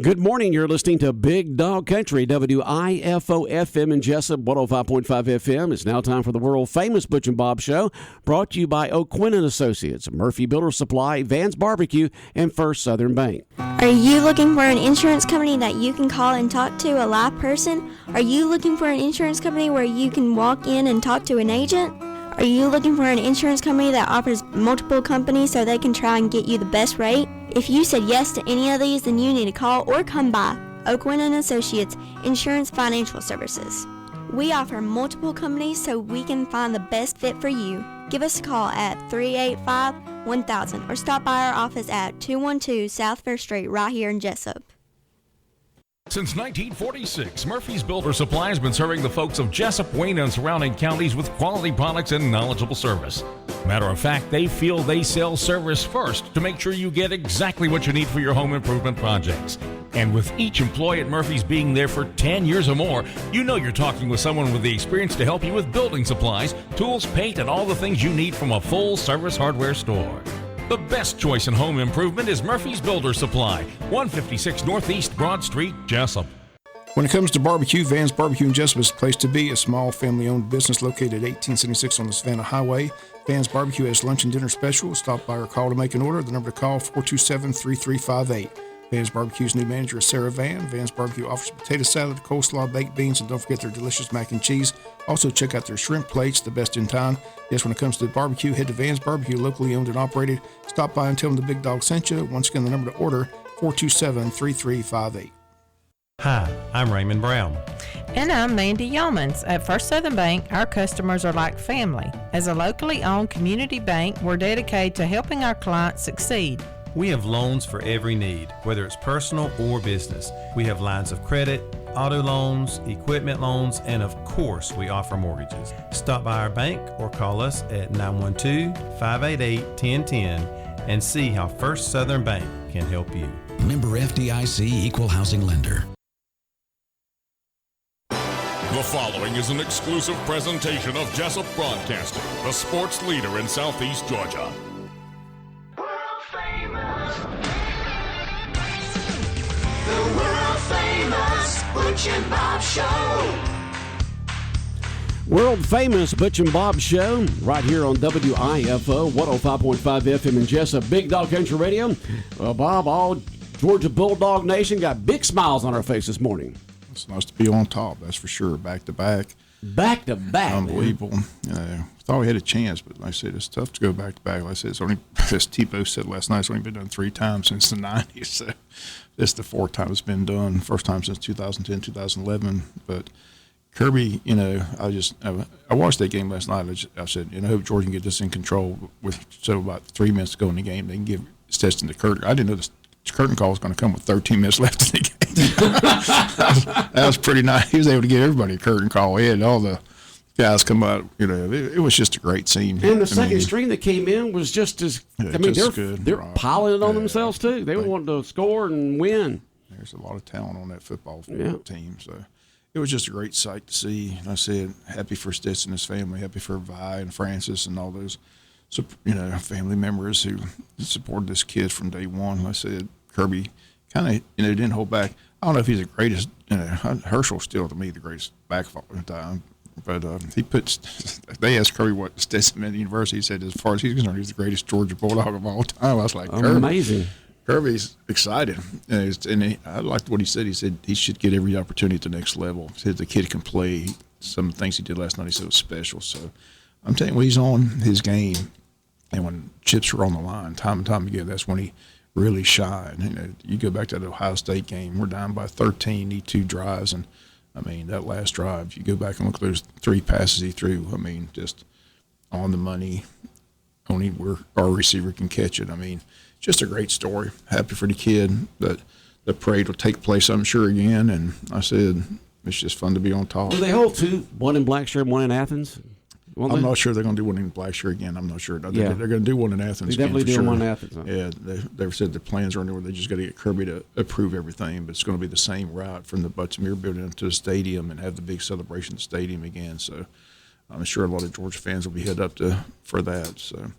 Good morning. You're listening to Big Dog Country, WIFO FM in Jesup, 105.5 FM. It's now time for the world-famous Butch and Bob Show, brought to you by O'Quinn & Associates, Murphy Builder Supply, Van's Barbecue, and First Southern Bank. Are you looking for an insurance company that you can call and talk to a live person? Are you looking for an insurance company where you can walk in and talk to an agent? Are you looking for an insurance company that offers multiple companies so they can try and get you the best rate? If you said yes to any of these, then you need to call or come by O'Quinn & Associates Insurance Financial Services. We offer multiple companies so we can find the best fit for you. Give us a call at 385-1000 or stop by our office at 212 South First Street right here in Jesup. Since 1946, Murphy's Builder Supply has been serving the folks of Jesup, Wayne, and surrounding counties with quality products and knowledgeable service. Matter of fact, they feel they sell service first to make sure you get exactly what you need for your home improvement projects. And with each employee at Murphy's being there for 10 years or more, you know you're talking with someone with the experience to help you with building supplies, tools, paint, and all the things you need from a full-service hardware store. The best choice in home improvement is Murphy's Builder Supply, 156 Northeast Broad Street, Jesup. When it comes to barbecue, Van's Barbecue in Jesup is the place to be. A small family-owned business located at 1876 on the Savannah Highway. Van's Barbecue has lunch and dinner specials. Stop by or call to make an order. The number to call, 427-3358. Van's Barbecue's new manager is Sarah Van. Van's Barbecue offers potato salad, coleslaw, baked beans, and don't forget their delicious mac and cheese. Also, check out their shrimp plates, the best in town. Yes, when it comes to barbecue, head to Van's Barbecue, locally owned and operated. Stop by and tell them the Big Dog sent you. Once again, the number to order, 427-3358. Hi, I'm Raymond Brown. And I'm Mandy Yeomans. At First Southern Bank, our customers are like family. As a locally owned community bank, we're dedicated to helping our clients succeed. We have loans for every need, whether it's personal or business. We have lines of credit, auto loans, equipment loans, and of course, we offer mortgages. Stop by our bank or call us at 912-588-1010 and see how First Southern Bank can help you. Member FDIC Equal Housing Lender. The following is an exclusive presentation of Jesup Broadcasting, the sports leader in Southeast Georgia. The world-famous Butch and Bob Show. World-famous Butch and Bob Show, right here on WIFO, 105.5 FM in Jesup, Big Dog Country Radio. Well, Bob, all Georgia Bulldog Nation got big smiles on our face this morning. It's nice to be on top, that's for sure, back-to-back. Back-to-back, unbelievable. Thought we had a chance, but like I said, it's tough to go back-to-back. Like I said, it's only, as T-Bo said last night, it's only been done 3 times since the 90s. So this is the 4th time it's been done. First time since 2010, 2011. But Kirby, I watched that game last night. I said, I hope Georgia can get this in control. So about 3 minutes to go in the game, they can give Stetson the curtain. I didn't know the curtain call was going to come with 13 minutes left in the game. that was pretty nice. He was able to give everybody a curtain call. He had all the guys come out. It was just a great scene. And the second string that came in was just as they're piling it on themselves too. They wanted to score and win. There's a lot of talent on that football team. So it was just a great sight to see. And I said, happy for Stetson and his family, happy for Vi and Francis and all those, family members who supported this kid from day one. Like I said, Kirby kind of, didn't hold back. I don't know if he's the greatest. Herschel's still to me the greatest back of all time. But they asked Kirby what Stetson meant at the university. He said, as far as he's concerned, he's the greatest Georgia Bulldog of all time. I was like, amazing. Kirby's excited. I liked what he said. He said he should get every opportunity at the next level. He said the kid can play. Some of the things he did last night, he said was special. So I'm telling you, when he's on his game and when chips are on the line, time and time again, that's when he really shine. You go back to that Ohio State game, we're down by 13, need 2 drives, and that last drive, you go back and look at those 3 passes he threw, just on the money, only where our receiver can catch it. Just a great story. Happy for the kid that the parade will take place, I'm sure, again, and I said it's just fun to be on top. Do they hold 2, one in Blackshear, one in Athens? I'm not sure they're going to do one in Blackshear again. I'm not sure. They're going to do one in Athens. They're definitely doing one in Athens. Huh? Yeah, they've said the plans are in there where they just got to get Kirby to approve everything, but it's going to be the same route from the Butch-Mir building to the stadium and have the big celebration at the stadium again. So I'm sure a lot of Georgia fans will be headed up for that. So,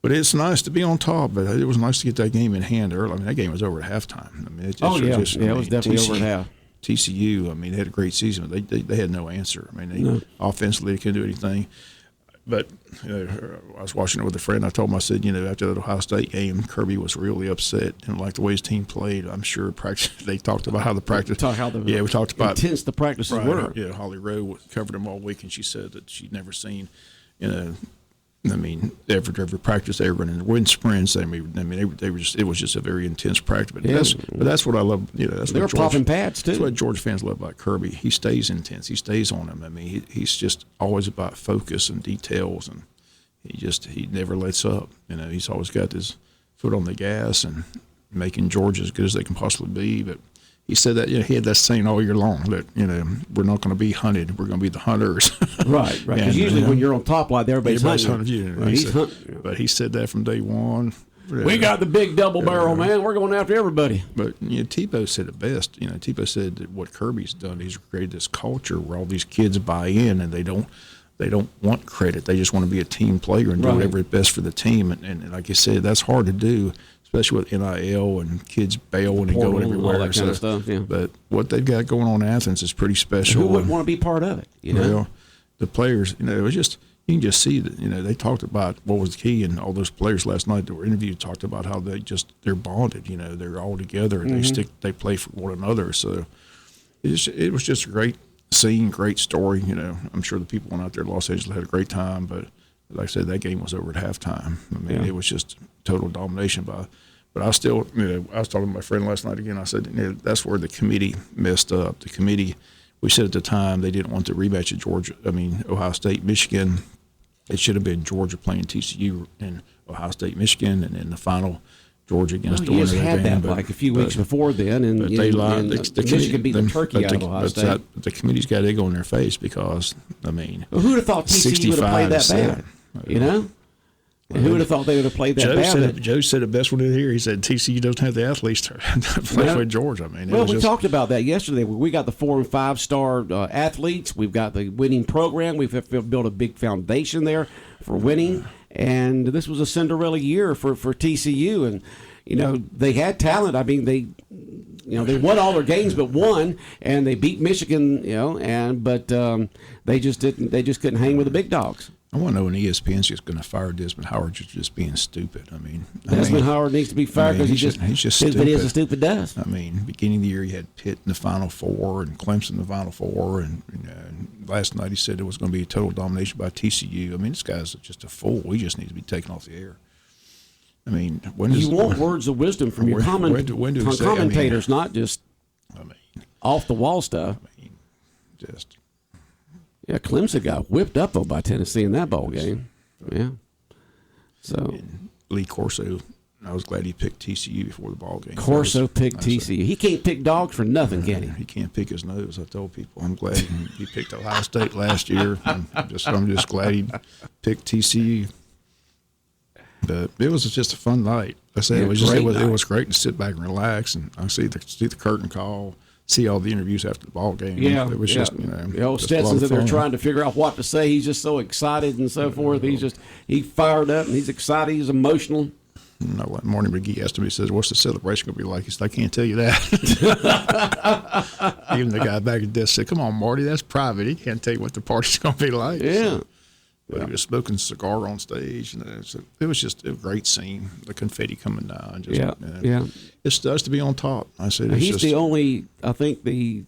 But it's nice to be on top. But it was nice to get that game in hand early. I mean, that game was over at halftime. I mean, it just, it was definitely over at half. TCU, I mean, they had a great season, but they had no answer. I mean, offensively, they couldn't do anything. But I was watching it with a friend. I told him, I said, after that Ohio State game, Kirby was really upset. Didn't like the way his team played. I'm sure practice. They talked about how the practice. We talked about intense the practices were. Yeah, Holly Rowe covered them all week, and she said that she'd never seen, I mean, every practice they were running wind sprints. They were just. It was just a very intense practice. But that's what I love. That's they were popping pads too. That's what Georgia fans love about Kirby. He stays intense. He stays on them. I mean, he's just always about focus and details, and he never lets up. He's always got his foot on the gas and making Georgia as good as they can possibly be. But he said that he had that saying all year long that we're not going to be hunted, we're going to be the hunters. Right. Because usually when you're on top line, everybody's hunting you. Right, but he said that from day one. We got the big double barrel, man. We're going after everybody. But Tebow said it best. Tebow said that what Kirby's done, he's created this culture where all these kids buy in, and they don't want credit. They just want to be a team player and do whatever is best for the team. And like you said, that's hard to do, especially with NIL and kids bailing and going everywhere. All that kind of stuff, yeah. But what they've got going on in Athens is pretty special. Who wouldn't want to be part of it? Well, the players, it was just, you can just see that, they talked about what was the key, and all those players last night that were interviewed talked about how they're bonded, they're all together, and they play for one another. So it was just a great scene, great story. I'm sure the people went out there in Los Angeles had a great time, but like I said, that game was over at halftime. I mean, it was just total domination but I still, I was talking to my friend last night again. I said, that's where the committee messed up. The committee, we said at the time they didn't want the rematch at Ohio State, Michigan. It should have been Georgia playing TCU and Ohio State, Michigan, and then the final Georgia against Notre Dame. You had that but, like a few weeks before then, and they lied. Michigan beat the turkey out of Ohio State. The committee's got egg on their face because, who'd have thought TCU would have played that bad? And who would have thought they would have played that bad? Joe said it best one in here. He said TCU doesn't have the athletes to play with Georgia. I mean, we talked about that yesterday. We got the 4- and 5-star athletes. We've got the winning program. We've built a big foundation there for winning. And this was a Cinderella year for TCU. And they had talent. I mean, they won all their games but one, and they beat Michigan. But they just didn't. They just couldn't hang with the big dogs. I want to know when ESPN's just going to fire Desmond Howard just being stupid. Desmond Howard needs to be fired because he's just stupid as a stupid does. I mean, beginning of the year, you had Pitt in the Final Four and Clemson in the Final Four, and last night he said it was going to be a total domination by TCU. I mean, this guy's just a fool. He just needs to be taken off the air. I mean, you want words of wisdom from your commentators, not just off the wall stuff. Yeah, Clemson got whipped up by Tennessee in that bowl game. Yeah. So and Lee Corso, I was glad he picked TCU before the ball game. Corso picked TCU. He can't pick dogs for nothing, can he? He can't pick his nose. I told people I'm glad he picked Ohio State last year. I'm just glad he picked TCU. But it was just a fun night. I said it was great to sit back and relax, and I see the curtain call. See all the interviews after the ball game. Yeah, it was just the old Stetson's that they're trying to figure out what to say. He's just so excited and so forth. He fired up and he's excited. He's emotional. Morning McGee asked him. He says, "What's the celebration going to be like?" He said, "I can't tell you that." Even the guy back at the desk said, "Come on, Marty, that's private. He can't tell you what the party's going to be like." Yeah. But he was smoking a cigar on stage, and it was just a great scene. The confetti coming down. It starts to be on top. I said he's the only, I think, the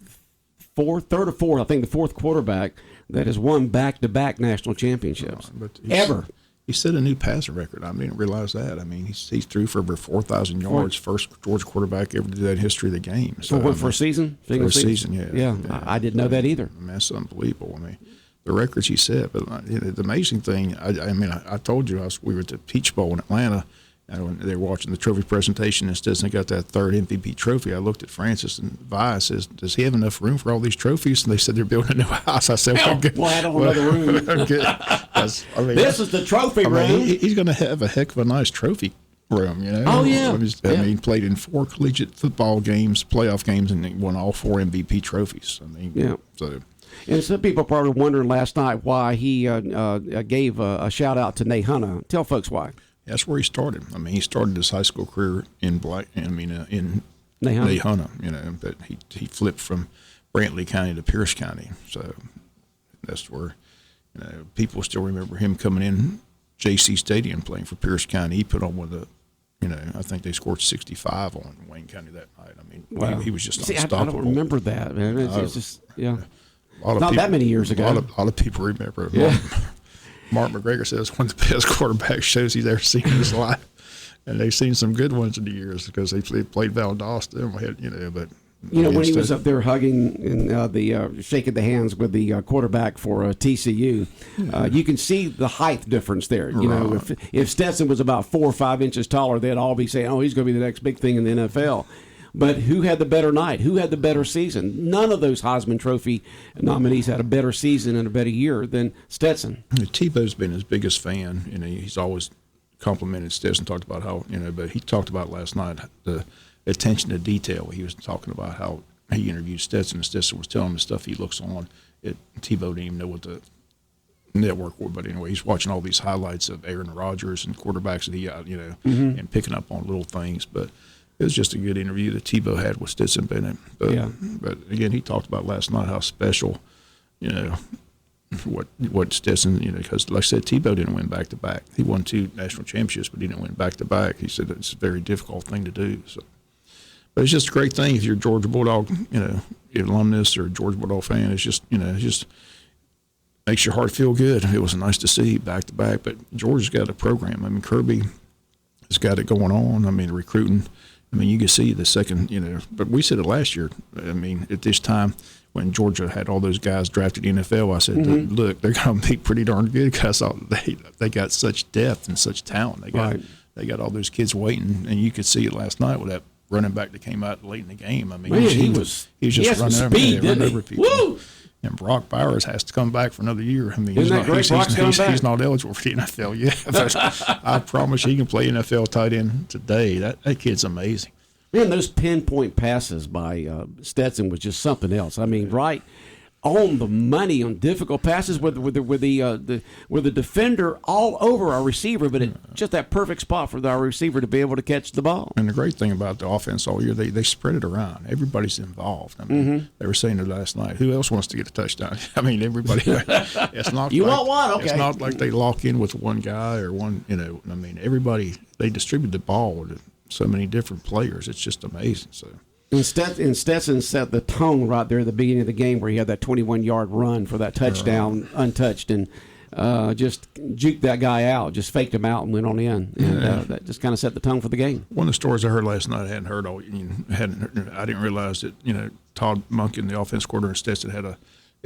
fourth quarterback that has won back-to-back national championships ever. He set a new passing record. I didn't realize that. I mean, he's threw for over 4,000 yards. First Georgia quarterback ever to do that in history of the game. So for a season? For a season, yeah. I didn't know that either. That's unbelievable. I mean, the records he set. But the amazing thing, I told you we were at the Peach Bowl in Atlanta, and when they were watching the trophy presentation, and Stetson got that third MVP trophy. I looked at Francis and Vi. Says, "Does he have enough room for all these trophies?" And they said they're building a new house. I said, "Well, I don't know the room." This is the trophy room. He's going to have a heck of a nice trophy room, Oh yeah. He played in 4 collegiate football games, playoff games, and he won all 4 MVP trophies. So. And some people probably wondering last night why he gave a shout out to Nate Hunter. Tell folks why. That's where he started. I mean, he started his high school career in in Nahana. Nahana, but he flipped from Brantley County to Pierce County. So that's where, people still remember him coming in JC Stadium playing for Pierce County. He put on I think they scored 65 on Wayne County that night. I mean, Wow. he was just See, unstoppable. I don't remember that, man. It's just, yeah. Not that many years ago. A lot of people remember it. Yeah. Mark McGregor says one of the best quarterback shows he's ever seen in his life. And they've seen some good ones in the years because they played Valdosta, but when he was up there hugging and shaking the hands with the quarterback for TCU, you can see the height difference there. If Stetson was about 4 or 5 inches taller, they'd all be saying, "Oh, he's going to be the next big thing in the NFL." But who had the better night? Who had the better season? None of those Heisman Trophy nominees had a better season and a better year than Stetson. Tebow's been his biggest fan. He's always complimented Stetson, talked about how, but he talked about last night the attention to detail. He was talking about how he interviewed Stetson, and Stetson was telling him the stuff he looks on. Tebow didn't even know what the network were, but anyway, he's watching all these highlights of Aaron Rodgers and quarterbacks that he got, and picking up on little things. But it was just a good interview that Tebow had with Stetson Bennett. But again, he talked about last night how special, what Stetson, because like I said, Tebow didn't win back-to-back. He won 2 national championships, but he didn't win back-to-back. He said it's a very difficult thing to do. So, but it's just a great thing if you're a Georgia Bulldog, alumnus or a Georgia Bulldog fan. It's just, it just makes your heart feel good. It was nice to see back-to-back, but Georgia's got a program. I mean, Kirby has got it going on. I mean, recruiting. I mean, you can see the second, but we said it last year. I mean, at this time when Georgia had all those guys drafted in the NFL, I said, look, they're going to be pretty darn good because they got such depth and such talent. They got all those kids waiting, and you could see it last night with that running back that came out late in the game. I mean, he was just running over people. Woo! And Brock Bowers has to come back for another year. I mean, he's not eligible for the NFL yet. But I promise he can play NFL tight end today. That kid's amazing. Man, those pinpoint passes by Stetson was just something else. I mean, right on the money on difficult passes with the defender all over our receiver, but just that perfect spot for our receiver to be able to catch the ball. And the great thing about the offense all year, they spread it around. Everybody's involved. I mean, they were saying it last night. Who else wants to get a touchdown? I mean, everybody. It's not. Want one? Okay. It's not like they lock in with one guy or one. I mean, everybody. They distribute the ball to so many different players. It's just amazing. So. And Stetson set the tone right there at the beginning of the game where he had that 21-yard run for that touchdown untouched and just juked that guy out, just faked him out and went on in. And that just kind of set the tone for the game. One of the stories I heard last night I hadn't heard all. I didn't realize that Todd Monken, the offense coordinator, and Stetson had at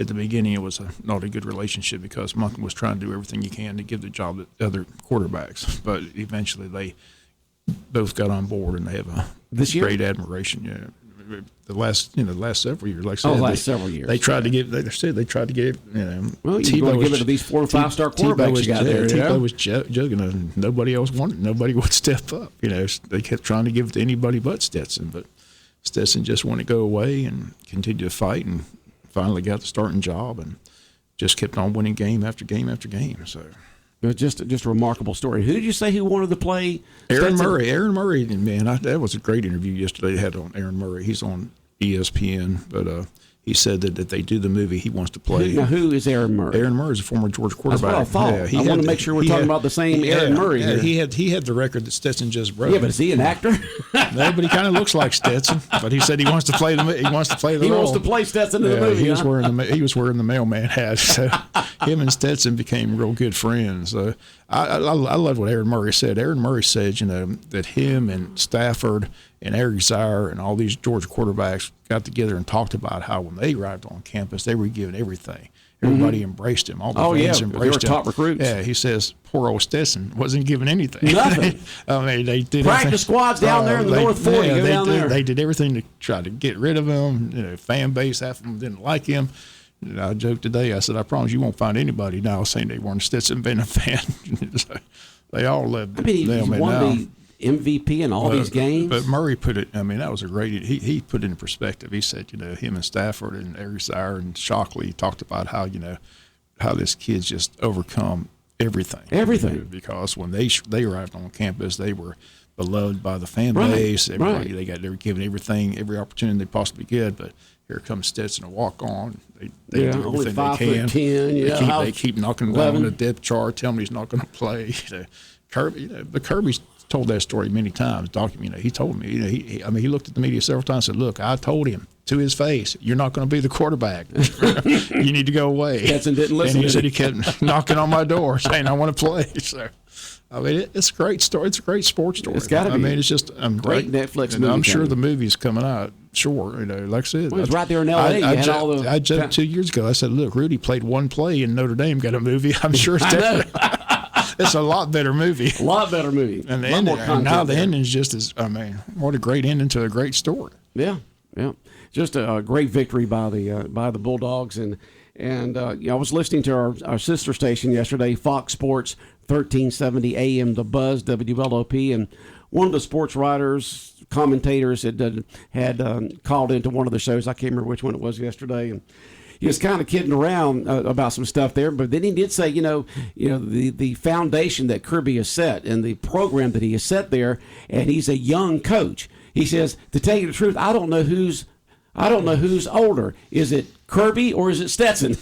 the beginning it was not a good relationship because Monken was trying to do everything he can to give the job to other quarterbacks, but eventually they both got on board and they have great admiration. Yeah, the last several years, like I said, they tried to give. Well, you going to give it to these 4 or 5 star quarterbacks you got there. Tebow was joking, and nobody else wanted. Nobody would step up. They kept trying to give it to anybody but Stetson, but Stetson just wanted to go away and continue to fight, and finally got the starting job, and just kept on winning game after game after game. So. Just a remarkable story. Who did you say who wanted to play? Aaron Murray. Aaron Murray, man, that was a great interview yesterday they had on Aaron Murray. He's on ESPN, but he said that if they do the movie, he wants to play. Now, who is Aaron Murray? Want is a former Georgia quarterback. That's what I thought. I want to make sure we're talking about the same Aaron Murray here. He had the record that Stetson just broke. Yeah, but is he an actor? No, but he kind of looks like Stetson. But he said he wants to play the role. He wants to play Stetson in the movie. He was wearing the mailman hat. So him and Stetson became real good friends. So I love what Aaron Murray said. Aaron Murray said, that him and Stafford and Eric Zaire and all these Georgia quarterbacks got together and talked about how when they arrived on campus, they were given everything. Everybody embraced him. All the fans embraced him. They were top recruits. Yeah, he says poor old Stetson wasn't given anything. Nothing. I mean, they did practice squads down there in the North 40. They did everything to try to get rid of him. Fan base, half of them didn't like him. I joked today. I said, I promise you won't find anybody now saying they weren't a Stetson Bennett fan. So they all loved it. He won the MVP in all these games. But Murray put it. I mean, that was a great. He put it in perspective. He said, him and Stafford and Eric Zaire and Shockley talked about how how this kid's just overcome everything. Because when they arrived on campus, they were beloved by the fan base. Everybody, they were given every opportunity they possibly could. But here comes Stetson to walk on. They do only everything 5'10", they can. yeah. They keep knocking him down on the depth chart, telling him he's not going to play. Kirby's told that story many times. He told me. He looked at the media several times and said, "Look, I told him to his face, you're not going to be the quarterback. You need to go away." Stetson didn't listen. And he said he kept knocking on my door saying, "I want to play." So, it's a great story. It's a great sports story. It's got to be. It's just great Netflix movie. I'm sure the movie's coming out. Sure, like I said, well, it was right there in L.A. I joked 2 years ago. I said, "Look, Rudy played one play and Notre Dame got a movie. I'm sure it's a lot better movie. A lot better movie. And the ending, the ending's just as. What a great ending to a great story. Yeah. Just a great victory by the Bulldogs, and I was listening to our sister station yesterday, Fox Sports 1370 AM, The Buzz, WLOP, and one of the sports writers, commentators had called into one of the shows. I can't remember which one it was yesterday, and he was kind of kidding around about some stuff there, but then he did say, the foundation that Kirby has set and the program that he has set there, and he's a young coach. He says, to tell you the truth, I don't know who's older. Is it Kirby or is it Stetson?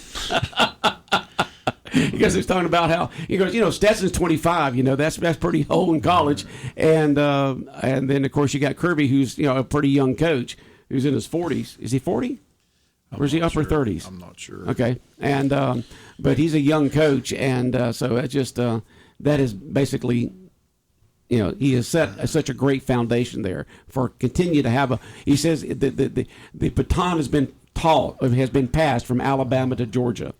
Because he's talking about how he goes, Stetson's 25. That's pretty old in college, and then of course you got Kirby, who's a pretty young coach who's in his 40s. Is he 40? Or is he upper 30s? I'm not sure. Okay, and but he's a young coach, and so it's just that is basically. He has set such a great foundation there for continue to have he says the baton has been passed from Alabama to Georgia.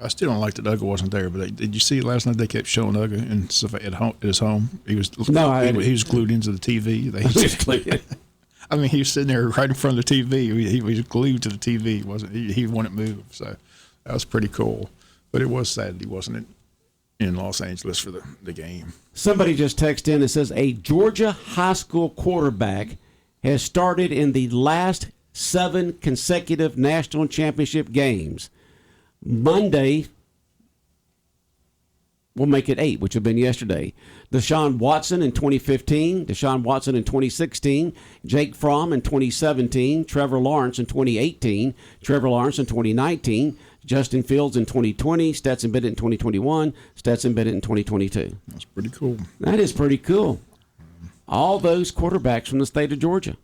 I still don't like that Uga wasn't there, but did you see last night they kept showing Uga and stuff at his home? He was glued into the TV. He was sitting there right in front of the TV. He was glued to the TV. He wouldn't move. So that was pretty cool. But it was sad that he wasn't in Los Angeles for the game. Somebody just texted in and says a Georgia high school quarterback has started in the last 7 consecutive national championship games. Monday will make it 8, which have been yesterday. Deshaun Watson in 2015, Deshaun Watson in 2016, Jake Fromm in 2017, Trevor Lawrence in 2018, Trevor Lawrence in 2019, Justin Fields in 2020, Stetson Bennett in 2021, Stetson Bennett in 2022. That's pretty cool. That is pretty cool. All those quarterbacks from the state of Georgia.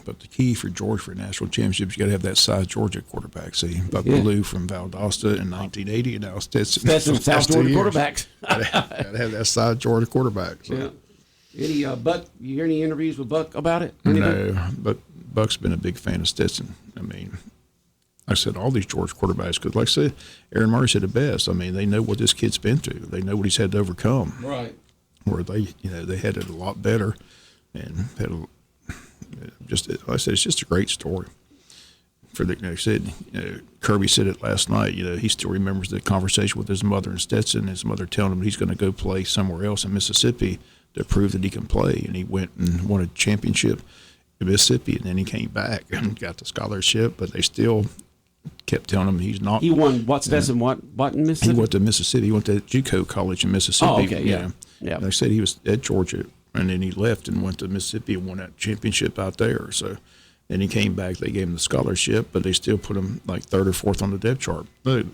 But the key for Georgia for national championships, you got to have that South Georgia quarterback. See, Buckaloo from Valdosta in 1980, and now Stetson South Georgia quarterbacks. Got to have that South Georgia quarterback. So. Yeah. Any Buck? You hear any interviews with Buck about it? No, but Buck's been a big fan of Stetson. I said all these Georgia quarterbacks, because like I said, Aaron Murray said it best. They know what this kid's been through. They know what he's had to overcome. Right. Where they had it a lot better, and had like I said, it's just a great story. Like I said, Kirby said it last night. He still remembers the conversation with his mother and Stetson. His mother telling him he's going to go play somewhere else in Mississippi to prove that he can play, and he went and won a championship in Mississippi, and then he came back and got the scholarship, but they still kept telling him he's not. He won what, Stetson? What in Mississippi? He went to Mississippi. He went to JUCO college in Mississippi. Oh, okay, yeah. Like I said, he was at Georgia, and then he left and went to Mississippi and won that championship out there. So then he came back. They gave him the scholarship, but they still put him like 3rd or 4th on the depth chart. But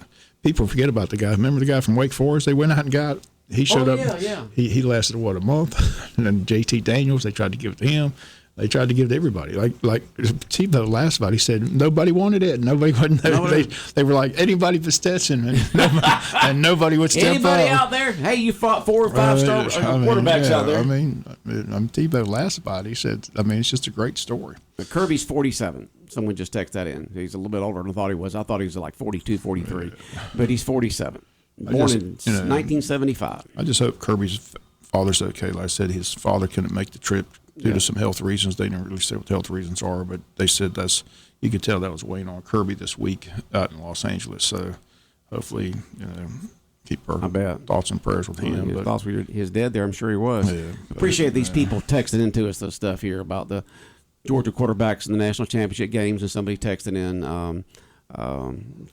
people forget about the guy. Remember the guy from Wake Forest? They went out and got. He showed up. Yeah. He lasted a month, and then JT Daniels. They tried to give it to him. They tried to give it to everybody. Like Tebow last about, he said nobody wanted it. Nobody wanted it. They were like anybody but Stetson, and nobody would step anybody up. out there? Hey, you fought 4 or 5 star quarterbacks out there. I'm Tebow last about. He said, it's just a great story. But Kirby's 47. Someone just texted that in. He's a little bit older than I thought he was. I thought he was like 42, 43, but he's 47. Born in 1975. I just hope Kirby's father's okay. Like I said, his father couldn't make the trip due to some health reasons. They didn't really say what the health reasons are, but they said you could tell that was weighing on Kirby this week out in Los Angeles. So hopefully, keep our thoughts and prayers with him. His thoughts were his dad there. I'm sure he was. Yeah, appreciate these people texting into us this stuff here about the Georgia quarterbacks in the national championship games, and somebody texting in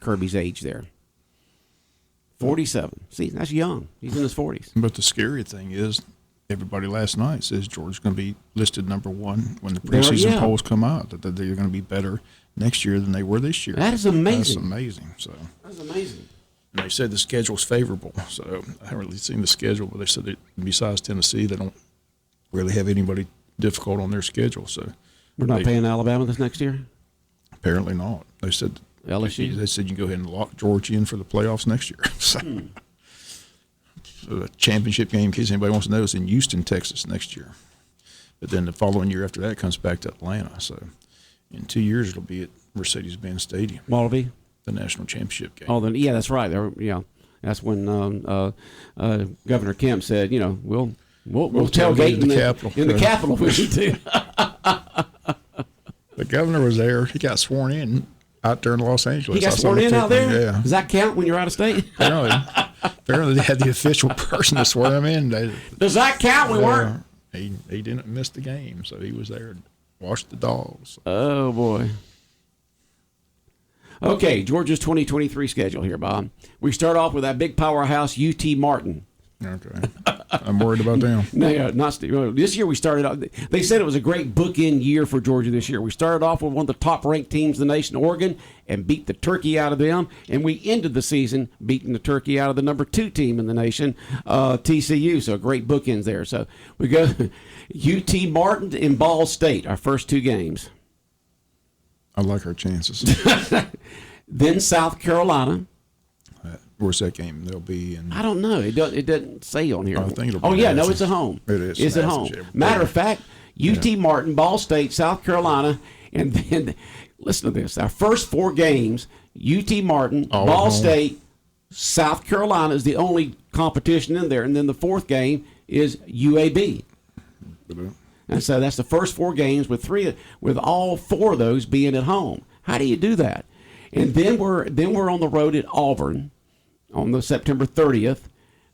Kirby's age there. 47. See, that's young. He's in his 40s. But the scary thing is, everybody last night says Georgia's going to be listed number one when the preseason polls come out, that they're going to be better next year than they were this year. That is amazing. That's amazing. So that's amazing. And they said the schedule's favorable. So I haven't really seen the schedule, but they said that besides Tennessee, they don't really have anybody difficult on their schedule. So we're not paying Alabama this next year? Apparently not. They said LSU. They said you can go ahead and lock Georgia in for the playoffs next year. So the championship game, in case anybody wants to know, is in Houston, Texas next year. But then the following year after that, it comes back to Atlanta. So in 2 years, it'll be at Mercedes-Benz Stadium. What'll be? The national championship game. Oh, then yeah, that's right. That's when Governor Kemp said, we'll tailgate in the Capitol. In the Capitol, we should do. The governor was there. He got sworn in out there in Los Angeles. He got sworn in out there? Yeah. Does that count when you're out of state? Apparently they had the official person to swear him in. Does that count? We weren't. He didn't miss the game, so he was there and washed the dogs. Oh, boy. Okay, Georgia's 2023 schedule here, Bob. We start off with that big powerhouse UT Martin. Okay. I'm worried about them. No, this year we started off. They said it was a great bookend year for Georgia this year. We started off with one of the top-ranked teams in the nation, Oregon, and beat the turkey out of them. And we ended the season beating the turkey out of the number 2 team in the nation, TCU. So great bookends there. So we go UT Martin and Ball State, our first 2 games. I like our chances. Then South Carolina. Where's that game? They'll be in. I don't know. It doesn't say on here. I think it'll be. Oh yeah, no, it's at home. It is. It's at home. Matter of fact, UT Martin, Ball State, South Carolina, and then listen to this: our first 4 games, UT Martin, Ball State, South Carolina is the only competition in there, and then the 4th game is UAB. And so that's the first 4 games with all 4 of those being at home. How do you do that? And then we're on the road at Auburn on the September 30th,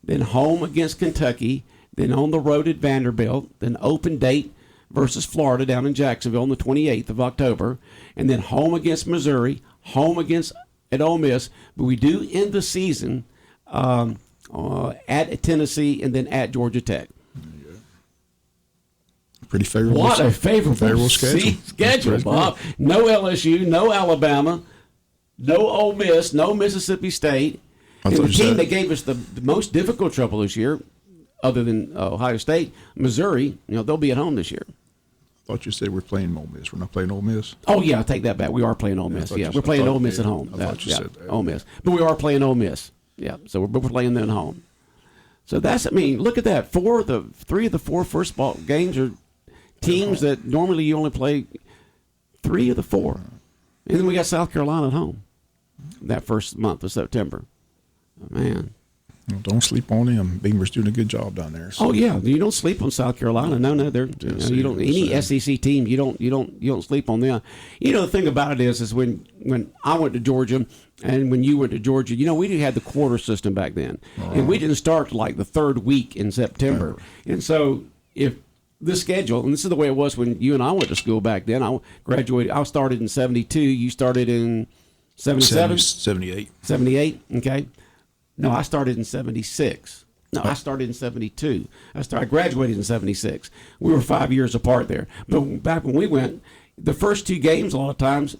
then home against Kentucky, then on the road at Vanderbilt, then open date versus Florida down in Jacksonville on the 28th of October, and then home against Missouri, home at Ole Miss. But we do end the season at Tennessee and then at Georgia Tech. Pretty favorable. What a favorable schedule, Bob. No LSU, no Alabama, no Ole Miss, no Mississippi State. And the team that gave us the most difficult trouble this year, other than Ohio State, Missouri, they'll be at home this year. I thought you said we're playing Ole Miss. We're not playing Ole Miss? Oh, yeah, I take that back. We are playing Ole Miss. Yeah, we're playing Ole Miss at home. I thought you said that. Ole Miss. But we are playing Ole Miss. Yeah, so we're playing them at home. So look at that. 3 of the 4 first ball games are teams that normally you only play 3 of the 4. And then we got South Carolina at home that first month of September. Oh, man. Well, don't sleep on them. Beamer's doing a good job down there. So. Oh yeah, you don't sleep on South Carolina. No, they're you don't any SEC team. You don't sleep on them. The thing about it is when I went to Georgia and when you went to Georgia, we had the quarter system back then, and we didn't start like the 3rd week in September. And so if the schedule, and this is the way it was when you and I went to school back then. I graduated. I started in 72. You started in 77? 78. 78. Okay. No, I started in 76. No, I started in 72. I graduated in 76. We were 5 years apart there. But back when we went, the first 2 games, a lot of times,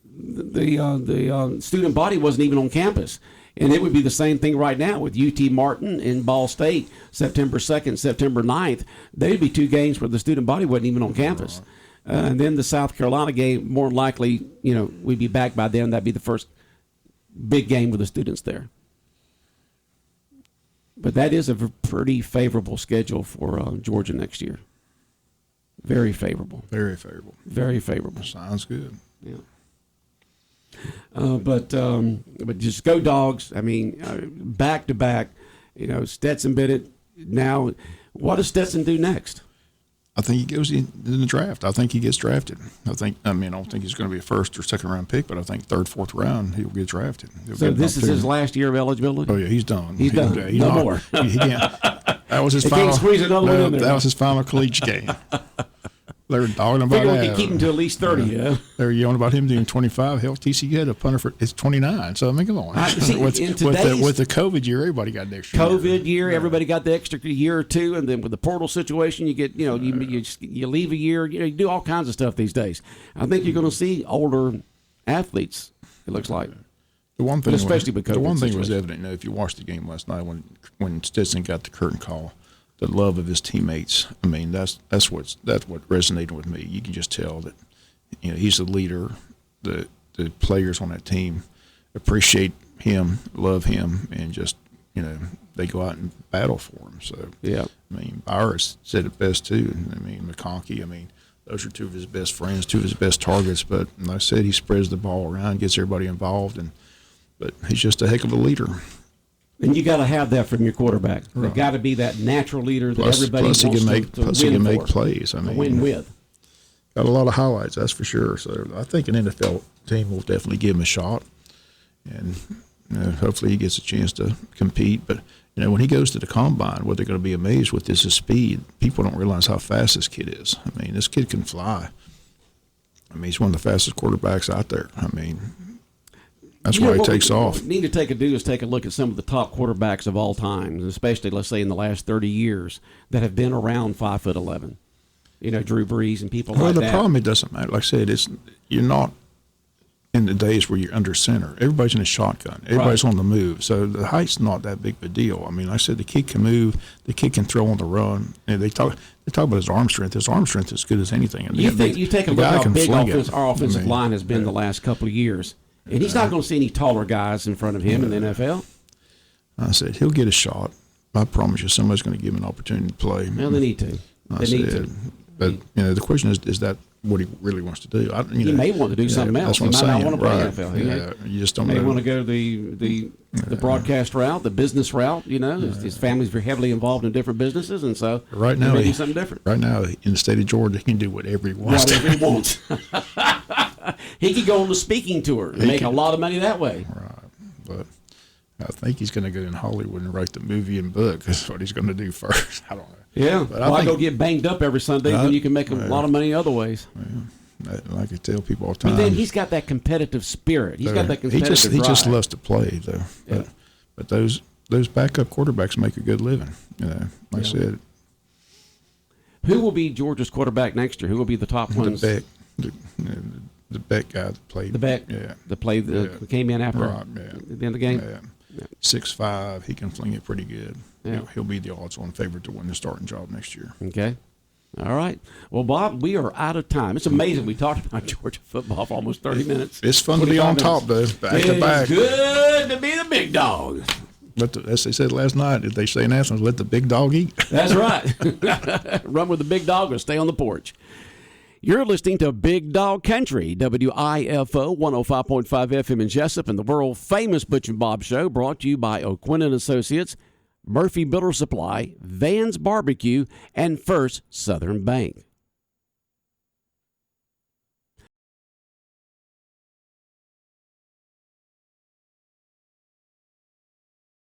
the student body wasn't even on campus. And it would be the same thing right now with UT Martin and Ball State, September 2nd, September 9th. They'd be 2 games where the student body wasn't even on campus. And then the South Carolina game, more likely, we'd be back by then. That'd be the first big game with the students there. But that is a pretty favorable schedule for Georgia next year. Very favorable. Very favorable. Very favorable. Sounds good. Yeah. But just go Dogs. I mean, back to back. Stetson Bennett. Now, what does Stetson do next? I think he goes in the draft. I think he gets drafted. I don't think he's going to be a 1st or 2nd round pick, but I think 3rd, 4th round he'll get drafted. So this is his last year of eligibility? Oh yeah, he's done. He's done. No more. He can't. That was his he final. Can't squeeze another one in there. That was his final collegiate game. They're talking about Figure we that. can keep him to at least 30, yeah. They're yelling about him doing 25. Hell, TCU had a punter for it's 29. So I mean, come on. See, with in the COVID year, everybody got an extra COVID year, everybody got the extra year or two, and then with the portal situation, you get you leave a year. You do all kinds of stuff these days. I think you're going to see older athletes. It looks like. The one thing, especially with COVID the one thing was situation. evident. If you watched the game last night when Stetson got the curtain call, the love of his teammates. I mean, that's what resonated with me. You can just tell that he's the leader. The players on that team appreciate him, love him, and just they go out and battle for him. So yeah, I mean, Byers said it best too. I mean, McConkey. I mean, those are two of his best friends, two of his best targets. But like I said, he spreads the ball around, gets everybody involved, but he's just a heck of a leader. And you got to have that from your quarterback. Right. They've got to be that natural leader that everybody plus wants he can make, to plus win he can for, make plays. I mean, win with. Got a lot of highlights, that's for sure. So I think an NFL team will definitely give him a shot, and hopefully he gets a chance to compete. But when he goes to the combine, what they're going to be amazed with is his speed. People don't realize how fast this kid is. I mean, this kid can fly. I mean, he's one of the fastest quarterbacks out there. I mean, that's why he takes off. What we need to do is take a look at some of the top quarterbacks of all time, especially, let's say, in the last 30 years that have been around 5'11". Drew Brees and people like that. Well, the problem, it doesn't matter. Like I said, you're not in the days where you're under center. Everybody's in a shotgun. Everybody's on the move. So the height's not that big of a deal. I mean, like I said, the kid can move. The kid can throw on the run. And they talk about his arm strength. His arm strength is as good as anything. And you take a look at how big our offensive line has been the last couple of years. And he's not going to see any taller guys in front of him in the NFL. I said, he'll get a shot. I promise you somebody's going to give him an opportunity to play. Well, they need to. But the question is that what he really wants to do? He may want to do something else. That's what He I'm might not saying. want to play NFL. You just don't may know. want to go the broadcast route, the business route. His family's very heavily involved in different businesses, and so right now he may do something different. Right now, in the state of Georgia, he can do whatever he wants. Whatever he wants. He could go on the speaking tour and make a lot of money that way. Right, but I think he's going to go in Hollywood and write the movie and book. That's what he's going to do first. I don't know. Yeah, but why go get banged up every Sunday when you can make a lot of money other ways? Like I tell people all the time. But then he's got that competitive spirit. He's got that competitive drive. He just loves to play, though. Yeah. But those backup quarterbacks make a good living. Like I said. Who will be Georgia's quarterback next year? Who will be the top ones? The Beck guy that played. The Beck? Yeah. That came in after the end of the game? Yeah. 6'5", he can fling it pretty good. Yeah. He'll be the odds-on favorite to win the starting job next year. Okay. All right. Well, Bob, we are out of time. It's amazing we talked about Georgia football for almost 30 minutes. It's fun to be on top, though. Back to back. It's good to be the big dog. As they said last night, did they say in Athens, let the big dog eat? That's right. Run with the big dog or stay on the porch. You're listening to Big Dog Country, WIFO 105.5 FM in Jesup, and the world-famous Butch and Bob Show, brought to you by O'Quinn & Associates, Murphy Builder Supply, Van's Barbecue, and First Southern Bank.